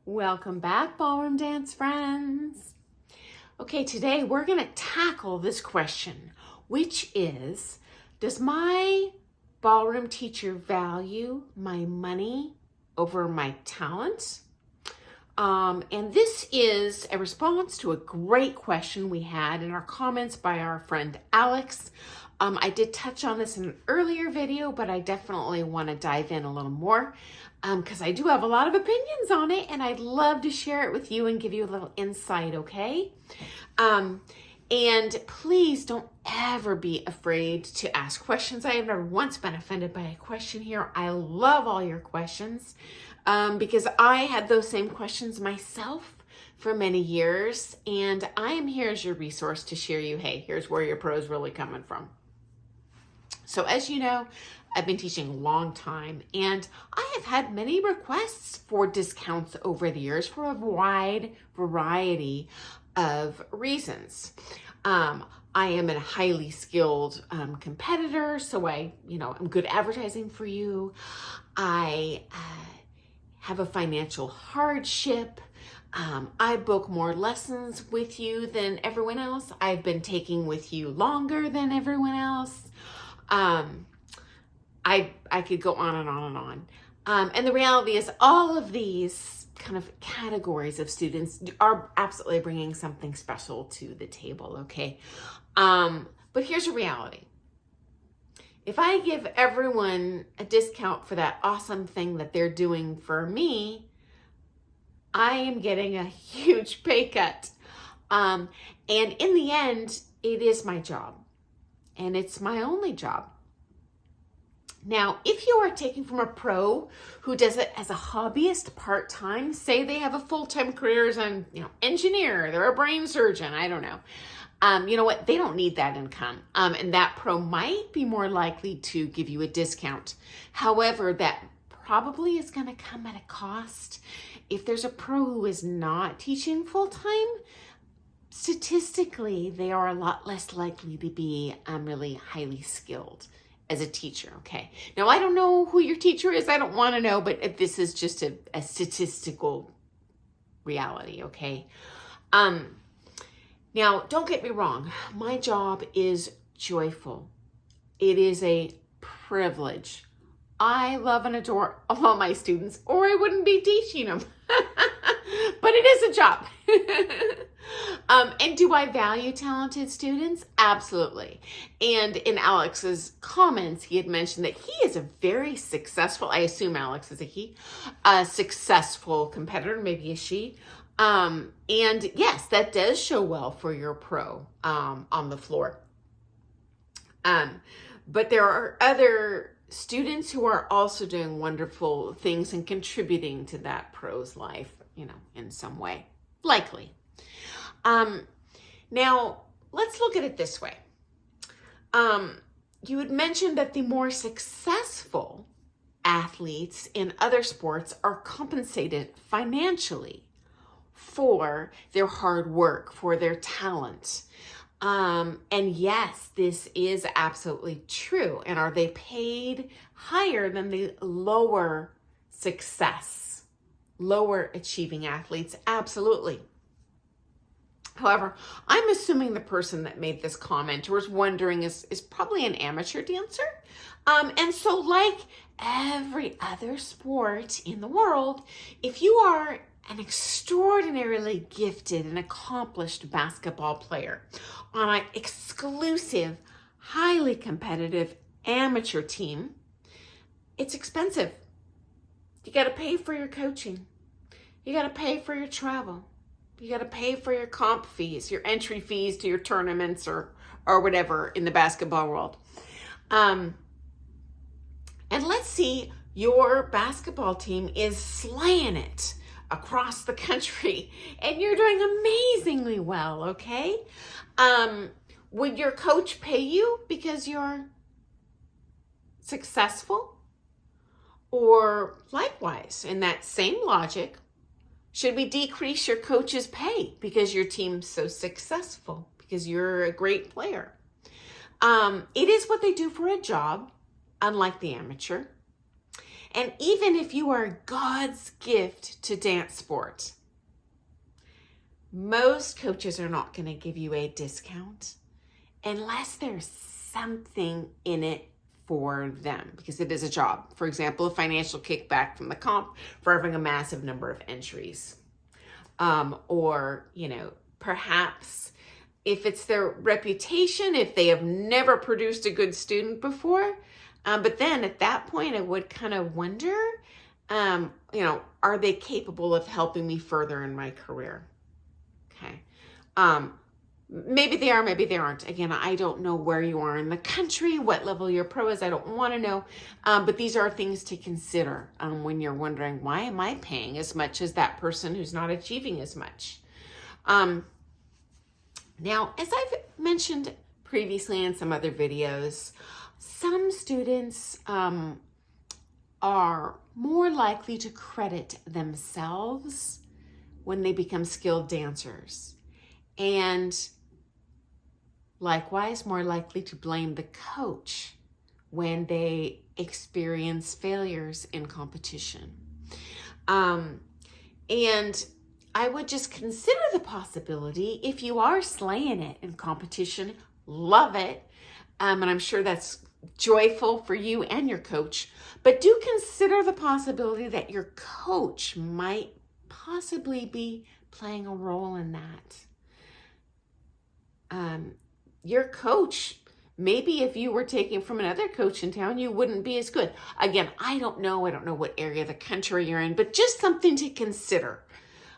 Welcome back, ballroom dance friends. Okay, today we're going to tackle this question, which is, does my ballroom teacher value my money over my talent? And this is a response to a great question we had in our comments by our friend Alex. I did touch on this in an earlier video, but I definitely want to dive in a little more because I do have a lot of opinions on it and I'd love to share it with you and give you a little insight, okay? And please don't ever be afraid to ask questions. I have never once been offended by a question here. I love all your questions because I had those same questions myself for many years, and I am here as your resource to share you, hey, here's where your pro is really coming from. So as you know, I've been teaching a long time, and I have had many requests for discounts over the years for a wide variety of reasons. I am a highly skilled competitor, so I'm good advertising for you. I have a financial hardship. I book more lessons with you than everyone else. I've been taking with you longer than everyone else. I could go on and on and on. And the reality is all of these kind of categories of students are absolutely bringing something special to the table, okay? But here's a reality. If I give everyone a discount for that awesome thing that they're doing for me, I am getting a huge pay cut. And in the end, it is my job. And it's my only job. Now, if you are taking from a pro who does it as a hobbyist part-time, say they have a full-time career as an engineer, they're a brain surgeon, I don't know. You know what? They don't need that income. And that pro might be more likely to give you a discount. However, that probably is going to come at a cost. If there's a pro who is not teaching full-time, statistically, they are a lot less likely to be really highly skilled as a teacher, okay? Now, I don't know who your teacher is. I don't want to know, but if this is just a statistical reality, okay? Now, don't get me wrong. My job is joyful. It is a privilege. I love and adore all my students, or I wouldn't be teaching them. But it is a job. And do I value talented students? Absolutely. And in Alex's comments, he had mentioned that he is a very successful, I assume Alex is a successful competitor, maybe a she. And yes, that does show well for your pro on the floor. But there are other students who are also doing wonderful things and contributing to that pro's life, in some way, likely. Now, let's look at it this way. You had mentioned that the more successful athletes in other sports are compensated financially for their hard work, for their talent. And yes, this is absolutely true. And are they paid higher than the lower achieving athletes? Absolutely. However, I'm assuming the person that made this comment or was wondering is probably an amateur dancer. And so like every other sport in the world, if you are an extraordinarily gifted and accomplished basketball player on an exclusive, highly competitive amateur team, it's expensive. You got to pay for your coaching. You got to pay for your travel. You got to pay for your comp fees, your entry fees to your tournaments or whatever in the basketball world. And let's see, your basketball team is slaying it across the country and you're doing amazingly well, okay? Would your coach pay you because you're successful? Or likewise, in that same logic, should we decrease your coach's pay because your team's so successful, because you're a great player? It is what they do for a job, unlike the amateur. And even if you are God's gift to dance sport, most coaches are not going to give you a discount unless there's something in it for them, because it is a job. For example, a financial kickback from the comp for having a massive number of entries. Or, perhaps if it's their reputation, if they have never produced a good student before. But then at that point, I would kind of wonder, are they capable of helping me further in my career? Okay. Maybe they are, maybe they aren't. Again, I don't know where you are in the country, what level your pro is. I don't want to know. But these are things to consider when you're wondering, why am I paying as much as that person who's not achieving as much? Now, as I've mentioned previously in some other videos, some students are more likely to credit themselves when they become skilled dancers. And likewise, more likely to blame the coach when they experience failures in competition. And I would just consider the possibility, if you are slaying it in competition, love it, and I'm sure that's joyful for you and your coach, but do consider the possibility that your coach might possibly be playing a role in that. Your coach, maybe if you were taking from another coach in town, you wouldn't be as good. Again, I don't know what area of the country you're in, but just something to consider.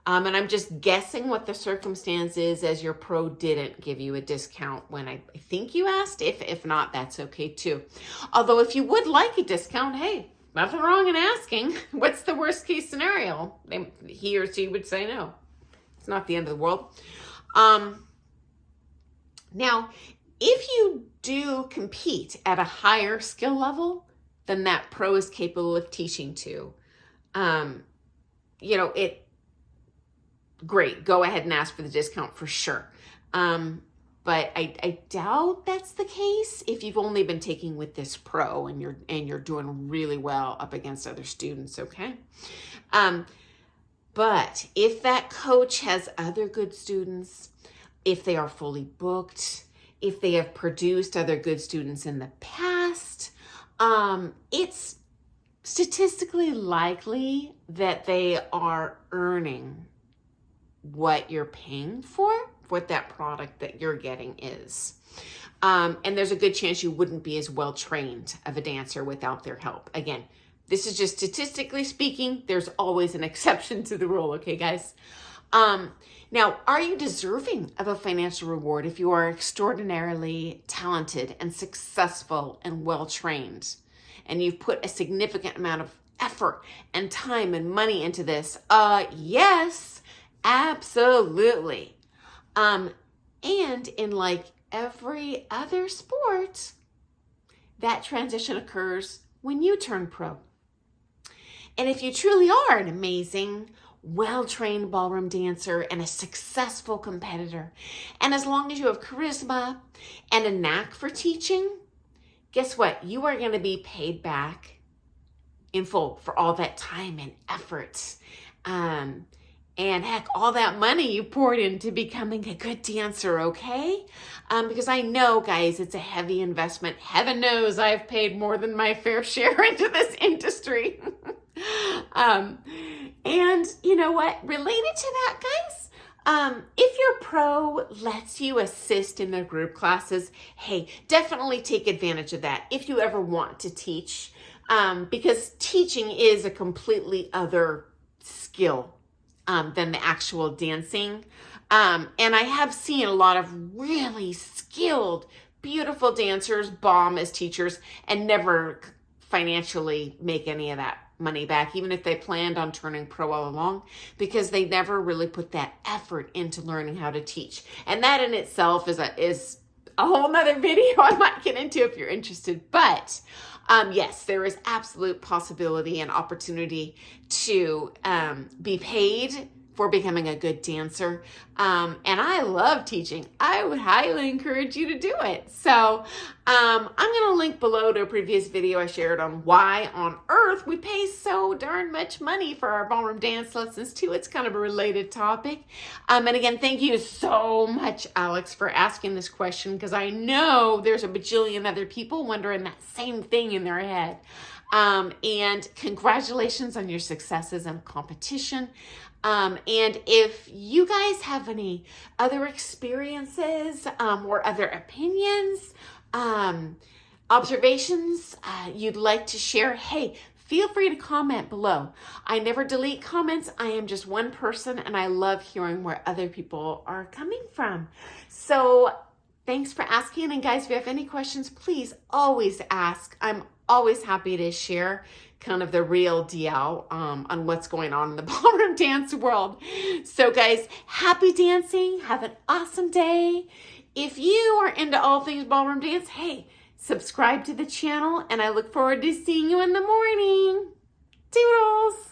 And I'm just guessing what the circumstance is, as your pro didn't give you a discount when I think you asked. If not, that's okay too. Although if you would like a discount, hey, nothing wrong in asking. What's the worst case scenario? He or she would say no. It's not the end of the world. Now, if you do compete at a higher skill level than that pro is capable of teaching to, great, go ahead and ask for the discount for sure. But I doubt that's the case if you've only been taking with this pro and you're doing really well up against other students, okay? But if that coach has other good students, if they are fully booked, if they have produced other good students in the past, it's statistically likely that they are earning what you're paying for, what that product that you're getting is. And there's a good chance you wouldn't be as well trained of a dancer without their help. Again, this is just statistically speaking. There's always an exception to the rule, okay, guys? Now, are you deserving of a financial reward if you are extraordinarily talented and successful and well-trained, and you've put a significant amount of effort and time and money into this? Yes, absolutely. And in like every other sport, that transition occurs when you turn pro. And if you truly are an amazing, well-trained ballroom dancer and a successful competitor, and as long as you have charisma and a knack for teaching, guess what? You are going to be paid back in full for all that time and effort. And heck, all that money you poured into becoming a good dancer, okay? Because I know, guys, it's a heavy investment. Heaven knows I've paid more than my fair share into this industry. And you know what? Related to that, guys, if your pro lets you assist in their group classes, hey, definitely take advantage of that if you ever want to teach, because teaching is a completely other skill than the actual dancing. And I have seen a lot of really skilled, beautiful dancers bomb as teachers and never financially make any of that money back, even if they planned on turning pro all along, because they never really put that effort into learning how to teach. And that in itself is a whole nother video I might get into if you're interested. But yes, there is absolute possibility and opportunity to be paid for becoming a good dancer. And I love teaching. I would highly encourage you to do it. So I'm going to link below to a previous video I shared on why on earth we pay so darn much money for our ballroom dance lessons too. It's kind of a related topic. And again, thank you so much, Alex, for asking this question, because I know there's a bajillion other people wondering that same thing in their head. And congratulations on your successes in competition. And if you guys have any other experiences or other opinions, observations you'd like to share, hey, feel free to comment below. I never delete comments. I am just one person, and I love hearing where other people are coming from. So thanks for asking. And guys, if you have any questions, please always ask. I'm always happy to share kind of the real deal on what's going on in the ballroom dance world. So guys, happy dancing. Have an awesome day. If you are into all things ballroom dance, hey, subscribe to the channel, and I look forward to seeing you in the morning. Toodles!